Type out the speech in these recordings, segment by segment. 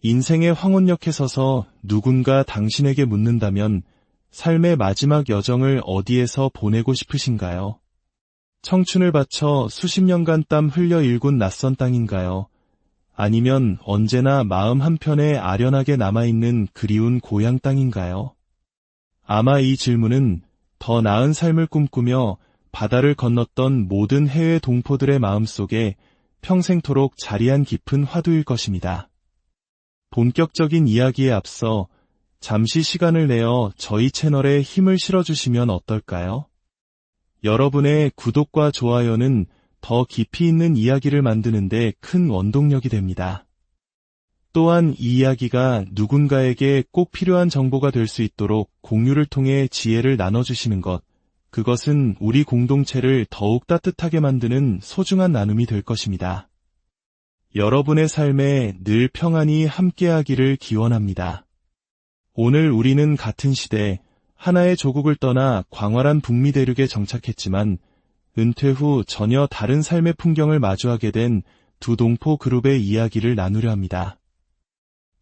인생의 황혼역에 서서 누군가 당신에게 묻는다면 삶의 마지막 여정을 어디에서 보내고 싶으신가요? 청춘을 바쳐 수십 년간 땀 흘려 일군 낯선 땅인가요? 아니면 언제나 마음 한편에 아련하게 남아있는 그리운 고향 땅인가요? 아마 이 질문은 더 나은 삶을 꿈꾸며 바다를 건넜던 모든 해외 동포들의 마음속에 평생토록 자리한 깊은 화두일 것입니다. 본격적인 이야기에 앞서 잠시 시간을 내어 저희 채널에 힘을 실어주시면 어떨까요? 여러분의 구독과 좋아요는 더 깊이 있는 이야기를 만드는데 큰 원동력이 됩니다. 또한 이 이야기가 누군가에게 꼭 필요한 정보가 될 수 있도록 공유를 통해 지혜를 나눠주시는 것, 그것은 우리 공동체를 더욱 따뜻하게 만드는 소중한 나눔이 될 것입니다. 여러분의 삶에 늘 평안이 함께하기를 기원합니다. 오늘 우리는 같은 시대, 하나의 조국을 떠나 광활한 북미 대륙에 정착했지만 은퇴 후 전혀 다른 삶의 풍경을 마주하게 된 두 동포 그룹의 이야기를 나누려 합니다.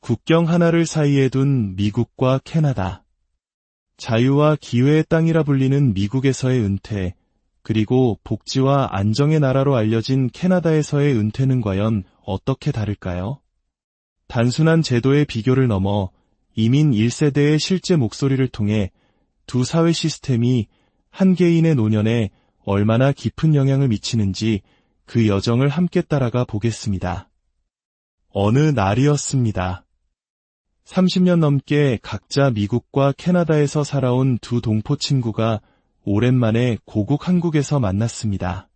국경 하나를 사이에 둔 미국과 캐나다. 자유와 기회의 땅이라 불리는 미국에서의 은퇴, 그리고 복지와 안정의 나라로 알려진 캐나다에서의 은퇴는 과연 어떻게 다를까요? 단순한 제도의 비교를 넘어 이민 1세대의 실제 목소리를 통해 두 사회 시스템이 한 개인의 노년에 얼마나 깊은 영향을 미치는지 그 여정을 함께 따라가 보겠습니다. 어느 날이었습니다. 30년 넘게 각자 미국과 캐나다에서 살아온 두 동포 친구가 오랜만에 고국 한국에서 만났습니다.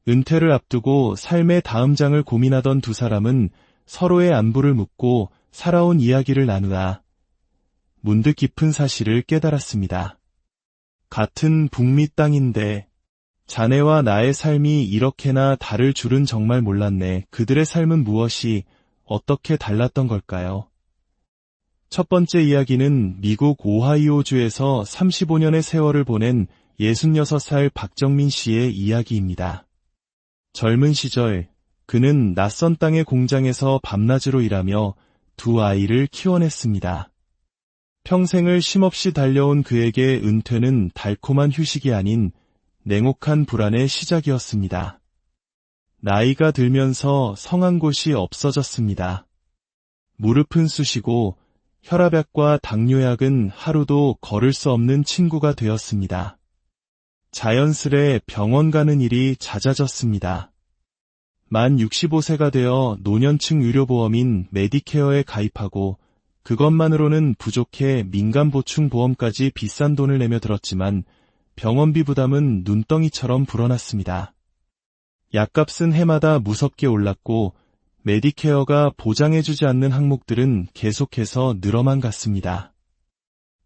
은퇴를 앞두고 삶의 다음 장을 고민하던 두 사람은 서로의 안부를 묻고 살아온 이야기를 나누다 문득 깊은 사실을 깨달았습니다. 같은 북미 땅인데 자네와 나의 삶이 이렇게나 다를 줄은 정말 몰랐네. 그들의 삶은 무엇이 어떻게 달랐던 걸까요? 첫 번째 이야기는 미국 오하이오주에서 35년의 세월을 보낸 66살 박정민 씨의 이야기입니다. 젊은 시절 그는 낯선 땅의 공장에서 밤낮으로 일하며 두 아이를 키워냈습니다. 평생을 쉼없이 달려온 그에게 은퇴는 달콤한 휴식이 아닌 냉혹한 불안의 시작이었습니다. 나이가 들면서 성한 곳이 없어졌습니다. 무릎은 쑤시고 혈압약과 당뇨약은 하루도 걸을 수 없는 친구가 되었습니다. 자연스레 병원 가는 일이 잦아졌습니다. 만 65세가 되어 노년층 의료보험인 메디케어에 가입하고 그것만으로는 부족해 민간보충보험까지 비싼 돈을 내며 들었지만 병원비 부담은 눈덩이처럼 불어났습니다. 약값은 해마다 무섭게 올랐고 메디케어가 보장해주지 않는 항목들은 계속해서 늘어만 갔습니다.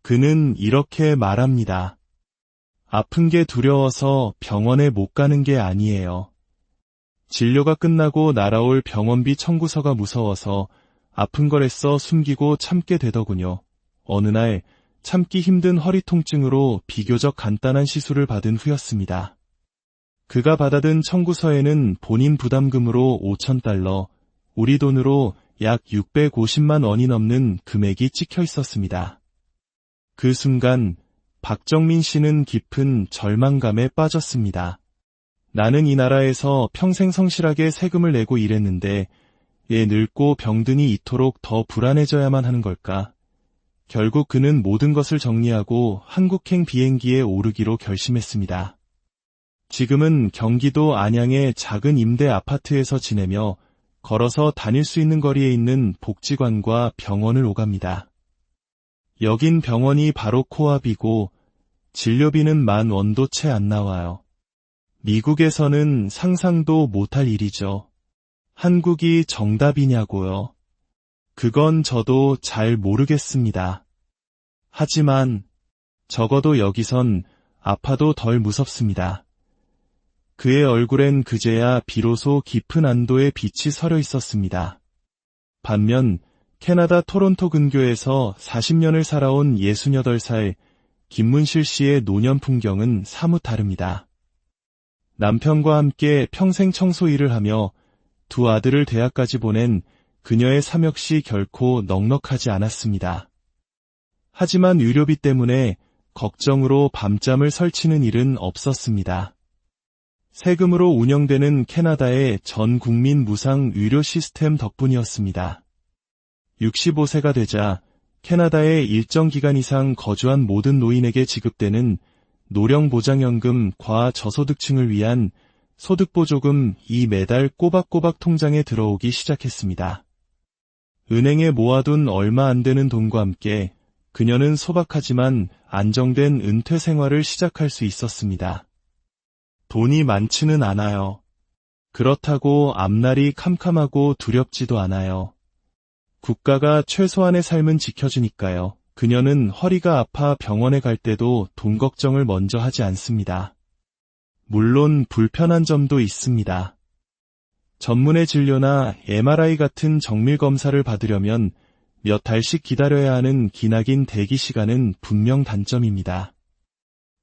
그는 이렇게 말합니다. 아픈 게 두려워서 병원에 못 가는 게 아니에요. 진료가 끝나고 날아올 병원비 청구서가 무서워서 아픈 거랬어 숨기고 참게 되더군요. 어느 날 참기 힘든 허리 통증으로 비교적 간단한 시술을 받은 후였습니다. 그가 받아든 청구서에는 본인 부담금으로 $5,000, 우리 돈으로 약 650만 원이 넘는 금액이 찍혀 있었습니다. 그 순간 박정민 씨는 깊은 절망감에 빠졌습니다. 나는 이 나라에서 평생 성실하게 세금을 내고 일했는데 왜 늙고 병드니 이토록 더 불안해져야만 하는 걸까? 결국 그는 모든 것을 정리하고 한국행 비행기에 오르기로 결심했습니다. 지금은 경기도 안양의 작은 임대 아파트에서 지내며 걸어서 다닐 수 있는 거리에 있는 복지관과 병원을 오갑니다. 여긴 병원이 바로 코앞이고 진료비는 $10,000도 채 안 나와요. 미국에서는 상상도 못할 일이죠. 한국이 정답이냐고요. 그건 저도 잘 모르겠습니다. 하지만 적어도 여기선 아파도 덜 무섭습니다. 그의 얼굴엔 그제야 비로소 깊은 안도의 빛이 서려 있었습니다. 반면 캐나다 토론토 근교에서 40년을 살아온 68살 김문실 씨의 노년 풍경은 사뭇 다릅니다. 남편과 함께 평생 청소 일을 하며 두 아들을 대학까지 보낸 그녀의 삶 역시 결코 넉넉하지 않았습니다. 하지만 의료비 때문에 걱정으로 밤잠을 설치는 일은 없었습니다. 세금으로 운영되는 캐나다의 전 국민 무상 의료 시스템 덕분이었습니다. 65세가 되자 캐나다에 일정 기간 이상 거주한 모든 노인에게 지급되는 노령보장연금 과저소득층을 위한 소득보조금이 매달 꼬박꼬박 통장에 들어오기 시작했습니다. 은행에 모아둔 얼마 안 되는 돈과 함께 그녀는 소박하지만 안정된 은퇴 생활을 시작할 수 있었습니다. 돈이 많지는 않아요. 그렇다고 앞날이 캄캄하고 두렵지도 않아요. 국가가 최소한의 삶은 지켜주니까요. 그녀는 허리가 아파 병원에 갈 때도 돈 걱정을 먼저 하지 않습니다. 물론 불편한 점도 있습니다. 전문의 진료나 MRI 같은 정밀 검사를 받으려면 몇 달씩 기다려야 하는 기나긴 대기 시간은 분명 단점입니다.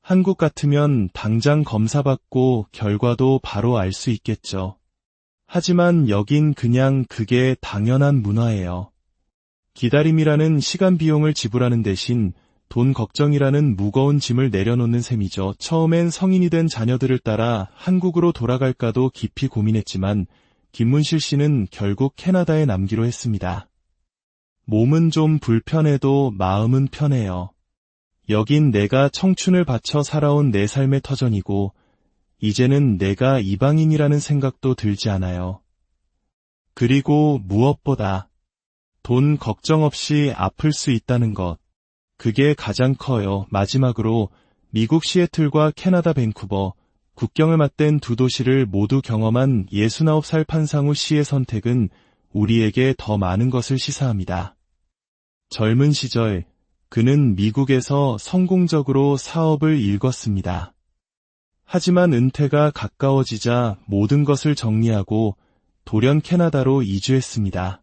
한국 같으면 당장 검사받고 결과도 바로 알 수 있겠죠. 하지만 여긴 그냥 그게 당연한 문화예요. 기다림이라는 시간 비용을 지불하는 대신 돈 걱정이라는 무거운 짐을 내려놓는 셈이죠. 처음엔 성인이 된 자녀들을 따라 한국으로 돌아갈까도 깊이 고민했지만 김문실 씨는 결국 캐나다에 남기로 했습니다. 몸은 좀 불편해도 마음은 편해요. 여긴 내가 청춘을 바쳐 살아온 내 삶의 터전이고 이제는 내가 이방인이라는 생각도 들지 않아요. 그리고 무엇보다 돈 걱정 없이 아플 수 있다는 것. 그게 가장 커요. 마지막으로 미국 시애틀과 캐나다 밴쿠버, 국경을 맞댄 두 도시를 모두 경험한 69살 판상우 씨의 선택은 우리에게 더 많은 것을 시사합니다. 젊은 시절 그는 미국에서 성공적으로 사업을 일궜습니다. 하지만 은퇴가 가까워지자 모든 것을 정리하고 돌연 캐나다로 이주했습니다.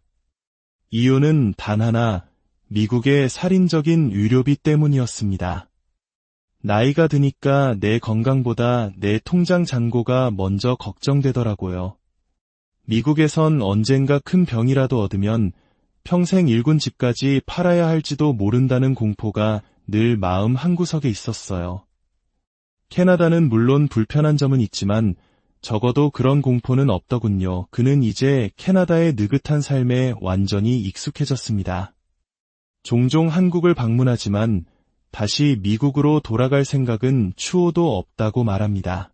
이유는 단 하나, 미국의 살인적인 의료비 때문이었습니다. 나이가 드니까 내 건강보다 내 통장 잔고가 먼저 걱정되더라고요. 미국에선 언젠가 큰 병이라도 얻으면 평생 일군 집까지 팔아야 할지도 모른다는 공포가 늘 마음 한구석에 있었어요. 캐나다는 물론 불편한 점은 있지만 적어도 그런 공포는 없더군요. 그는 이제 캐나다의 느긋한 삶에 완전히 익숙해졌습니다. 종종 한국을 방문하지만 다시 미국으로 돌아갈 생각은 추호도 없다고 말합니다.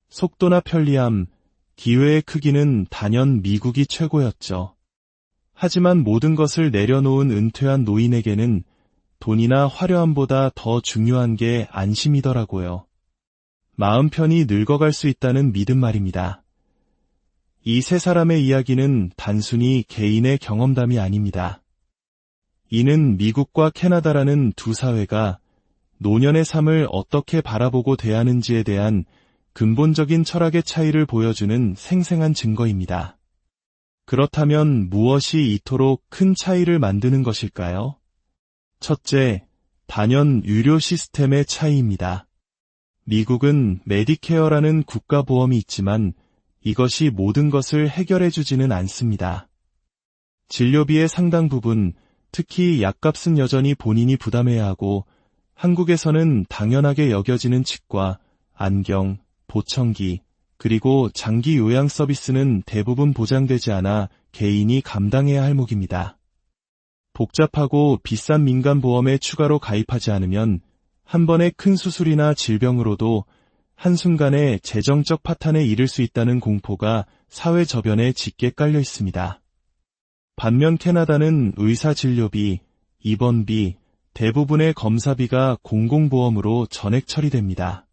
속도나 편리함, 기회의 크기는 단연 미국이 최고였죠. 하지만 모든 것을 내려놓은 은퇴한 노인에게는 돈이나 화려함보다 더 중요한 게 안심이더라고요. 마음 편히 늙어갈 수 있다는 믿음 말입니다. 이 세 사람의 이야기는 단순히 개인의 경험담이 아닙니다. 이는 미국과 캐나다라는 두 사회가 노년의 삶을 어떻게 바라보고 대하는지에 대한 근본적인 철학의 차이를 보여주는 생생한 증거입니다. 그렇다면 무엇이 이토록 큰 차이를 만드는 것일까요? 첫째, 단연 의료 시스템의 차이입니다. 미국은 메디케어라는 국가보험이 있지만 이것이 모든 것을 해결해주지는 않습니다. 진료비의 상당 부분, 특히 약값은 여전히 본인이 부담해야 하고 한국에서는 당연하게 여겨지는 치과, 안경, 보청기, 그리고 장기 요양 서비스는 대부분 보장되지 않아 개인이 감당해야 할 몫입니다. 복잡하고 비싼 민간보험에 추가로 가입하지 않으면 한 번의 큰 수술이나 질병으로도 한순간에 재정적 파탄에 이를 수 있다는 공포가 사회 저변에 짙게 깔려 있습니다. 반면 캐나다는 의사 진료비, 입원비, 대부분의 검사비가 공공보험으로 전액 처리됩니다.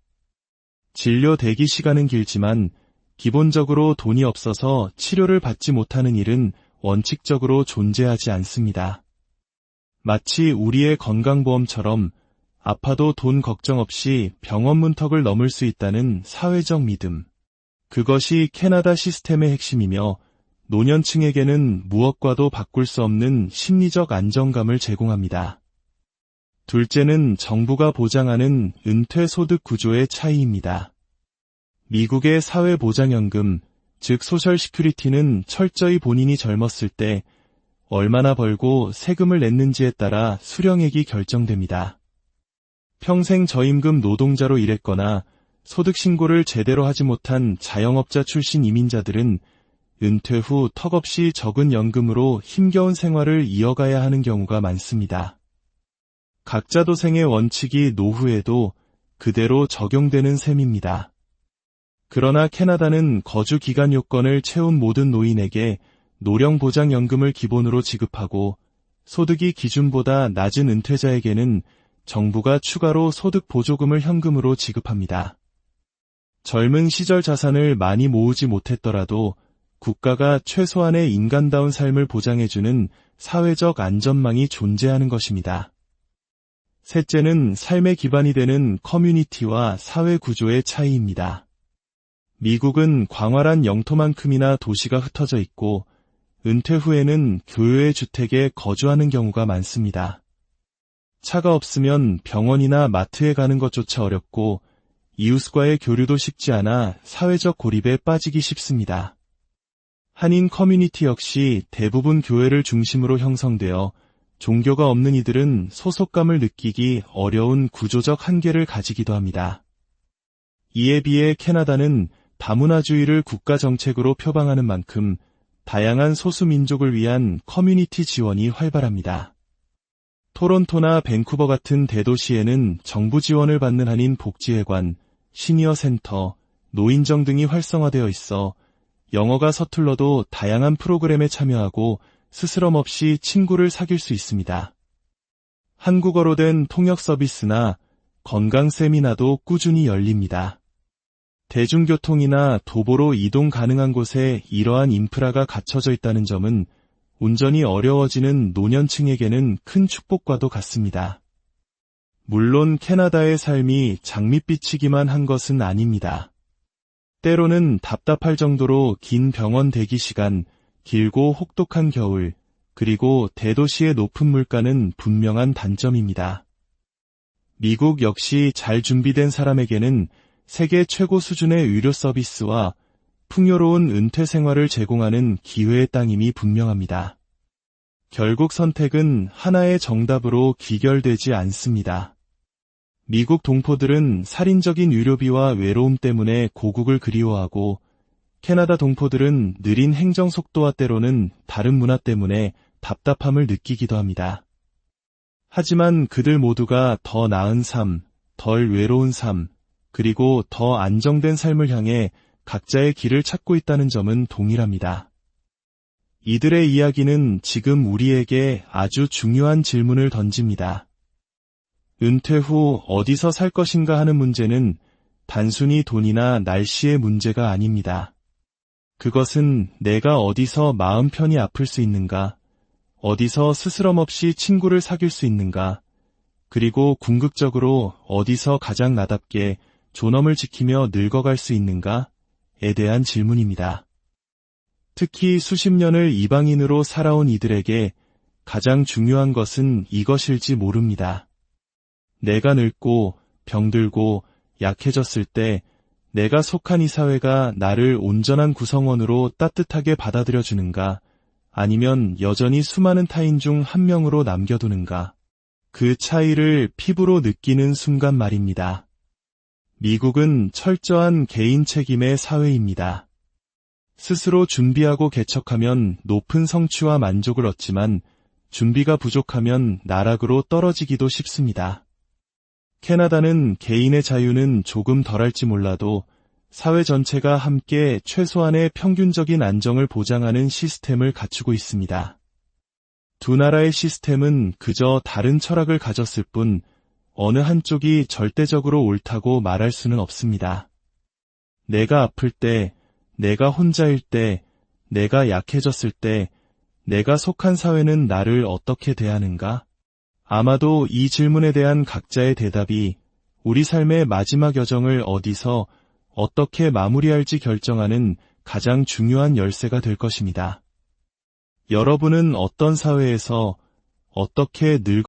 진료 대기 시간은 길지만 기본적으로 돈이 없어서 치료를 받지 못하는 일은 원칙적으로 존재하지 않습니다. 마치 우리의 건강보험처럼 아파도 돈 걱정 없이 병원 문턱을 넘을 수 있다는 사회적 믿음. 그것이 캐나다 시스템의 핵심이며 노년층에게는 무엇과도 바꿀 수 없는 심리적 안정감을 제공합니다. 둘째는 정부가 보장하는 은퇴 소득 구조의 차이입니다. 미국의 사회보장연금, 즉 소셜 시큐리티는 철저히 본인이 젊었을 때 얼마나 벌고 세금을 냈는지에 따라 수령액이 결정됩니다. 평생 저임금 노동자로 일했거나 소득 신고를 제대로 하지 못한 자영업자 출신 이민자들은 은퇴 후 턱없이 적은 연금으로 힘겨운 생활을 이어가야 하는 경우가 많습니다. 각자 도생의 원칙이 노후에도 그대로 적용되는 셈입니다. 그러나 캐나다는 거주 기간 요건을 채운 모든 노인에게 노령보장연금을 기본으로 지급하고 소득이 기준보다 낮은 은퇴자에게는 정부가 추가로 소득보조금을 현금으로 지급합니다. 젊은 시절 자산을 많이 모으지 못했더라도 국가가 최소한의 인간다운 삶을 보장해주는 사회적 안전망이 존재하는 것입니다. 셋째는 삶의 기반이 되는 커뮤니티와 사회 구조의 차이입니다. 미국은 광활한 영토만큼이나 도시가 흩어져 있고 은퇴 후에는 교외의 주택에 거주하는 경우가 많습니다. 차가 없으면 병원이나 마트에 가는 것조차 어렵고 이웃과의 교류도 쉽지 않아 사회적 고립에 빠지기 쉽습니다. 한인 커뮤니티 역시 대부분 교회를 중심으로 형성되어 종교가 없는 이들은 소속감을 느끼기 어려운 구조적 한계를 가지기도 합니다. 이에 비해 캐나다는 다문화주의를 국가 정책으로 표방하는 만큼 다양한 소수민족을 위한 커뮤니티 지원이 활발합니다. 토론토나 밴쿠버 같은 대도시에는 정부 지원을 받는 한인 복지회관, 시니어 센터, 노인정 등이 활성화되어 있어 영어가 서툴러도 다양한 프로그램에 참여하고 스스럼 없이 친구를 사귈 수 있습니다. 한국어로 된 통역 서비스나 건강 세미나도 꾸준히 열립니다. 대중교통이나 도보로 이동 가능한 곳에 이러한 인프라가 갖춰져 있다는 점은 운전이 어려워지는 노년층에게는 큰 축복과도 같습니다. 물론 캐나다의 삶이 장밋빛이기만 한 것은 아닙니다. 때로는 답답할 정도로 긴 병원 대기 시간, 길고 혹독한 겨울, 그리고 대도시의 높은 물가는 분명한 단점입니다. 미국 역시 잘 준비된 사람에게는 세계 최고 수준의 의료 서비스와 풍요로운 은퇴 생활을 제공하는 기회의 땅임이 분명합니다. 결국 선택은 하나의 정답으로 귀결되지 않습니다. 미국 동포들은 살인적인 의료비와 외로움 때문에 고국을 그리워하고 캐나다 동포들은 느린 행정 속도와 때로는 다른 문화 때문에 답답함을 느끼기도 합니다. 하지만 그들 모두가 더 나은 삶, 덜 외로운 삶, 그리고 더 안정된 삶을 향해 각자의 길을 찾고 있다는 점은 동일합니다. 이들의 이야기는 지금 우리에게 아주 중요한 질문을 던집니다. 은퇴 후 어디서 살 것인가 하는 문제는 단순히 돈이나 날씨의 문제가 아닙니다. 그것은 내가 어디서 마음 편히 아플 수 있는가, 어디서 스스럼 없이 친구를 사귈 수 있는가, 그리고 궁극적으로 어디서 가장 나답게 존엄을 지키며 늙어갈 수 있는가에 대한 질문입니다. 특히 수십 년을 이방인으로 살아온 이들에게 가장 중요한 것은 이것일지 모릅니다. 내가 늙고 병들고 약해졌을 때 내가 속한 이 사회가 나를 온전한 구성원으로 따뜻하게 받아들여주는가, 아니면 여전히 수많은 타인 중 한 명으로 남겨두는가, 그 차이를 피부로 느끼는 순간 말입니다. 미국은 철저한 개인 책임의 사회입니다. 스스로 준비하고 개척하면 높은 성취와 만족을 얻지만 준비가 부족하면 나락으로 떨어지기도 쉽습니다. 캐나다는 개인의 자유는 조금 덜할지 몰라도 사회 전체가 함께 최소한의 평균적인 안정을 보장하는 시스템을 갖추고 있습니다. 두 나라의 시스템은 그저 다른 철학을 가졌을 뿐 어느 한쪽이 절대적으로 옳다고 말할 수는 없습니다. 내가 아플 때, 내가 혼자일 때, 내가 약해졌을 때, 내가 속한 사회는 나를 어떻게 대하는가? 아마도 이 질문에 대한 각자의 대답이 우리 삶의 마지막 여정을 어디서 어떻게 마무리할지 결정하는 가장 중요한 열쇠가 될 것입니다. 여러분은 어떤 사회에서 어떻게 늙